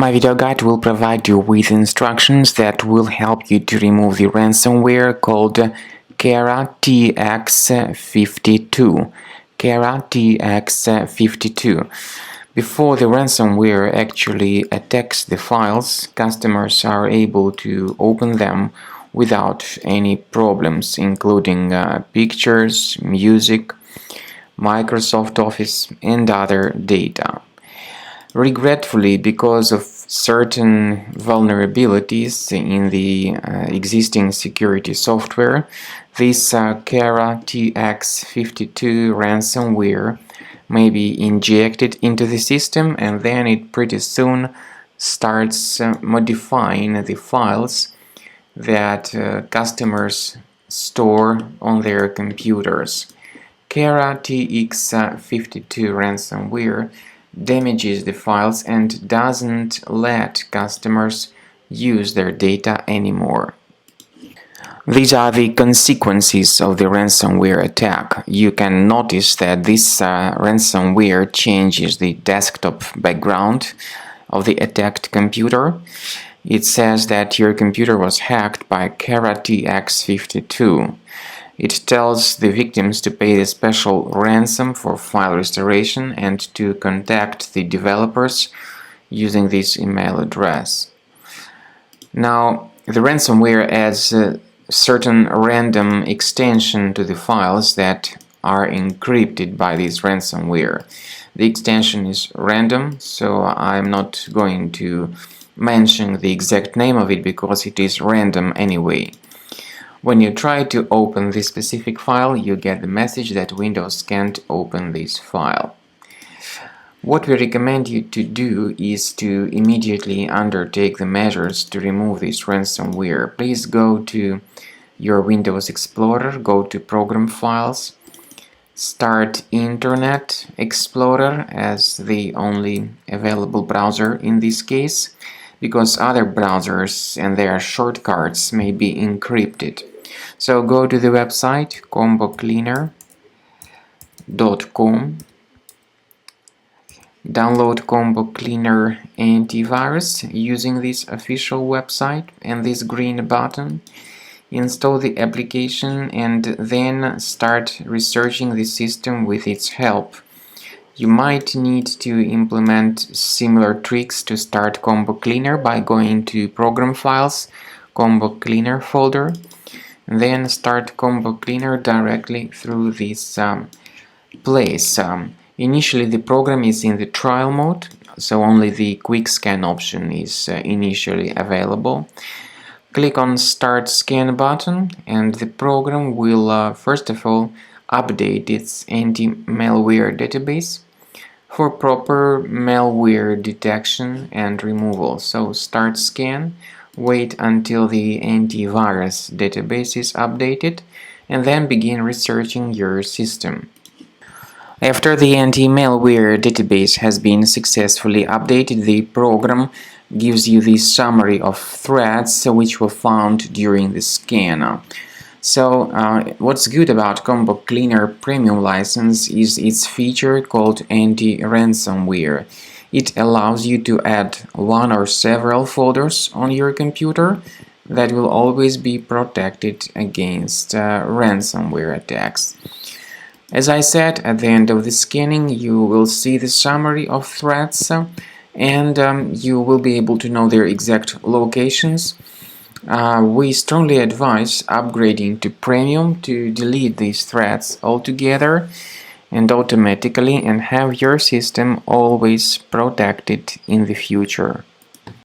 My video guide will provide you with instructions that will help you to remove the ransomware called Kera-tx52. Kera-tx52. Before the ransomware actually attacks the files, customers are able to open them without any problems, including pictures, music, Microsoft Office, and other data. Regretfully, because of certain vulnerabilities in the existing security software, this Kera-tx52 ransomware may be injected into the system, and then it pretty soon starts modifying the files that customers store on their computers. Kera-tx52 ransomware damages the files and doesn't let customers use their data anymore. These are the consequences of the ransomware attack. You can notice that this ransomware changes the desktop background of the attacked computer. It says that your computer was hacked by Kera-tx52. It tells the victims to pay a special ransom for file restoration and to contact the developers using this email address. Now, the ransomware adds a certain random extension to the files that are encrypted by this ransomware. The extension is random, so I'm not going to mention the exact name of it because it is random anyway. When you try to open this specific file, you get the message that Windows can't open this file. What we recommend you to do is to immediately undertake the measures to remove this ransomware. Please go to your Windows Explorer, go to Program Files, start Internet Explorer as the only available browser in this case, because other browsers and their shortcuts may be encrypted. So go to the website combocleaner.com, download Combo Cleaner antivirus using this official website and this green button, install the application and then start researching the system with its help. You might need to implement similar tricks to start Combo Cleaner by going to Program Files, Combo Cleaner folder, and then start Combo Cleaner directly through this place. Initially the program is in the trial mode, so only the quick scan option is initially available. Click on Start Scan button and the program will first of all update its anti-malware database for proper malware detection and removal. So start scan, wait until the antivirus database is updated, and then begin researching your system. After the anti-malware database has been successfully updated, the program gives you the summary of threats which were found during the scan. So, what's good about Combo Cleaner Premium license is its feature called anti-ransomware. It allows you to add one or several folders on your computer that will always be protected against ransomware attacks. As I said, at the end of the scanning you will see the summary of threats and you will be able to know their exact locations. We strongly advise upgrading to Premium to delete these threats altogether and automatically and have your system always protected in the future.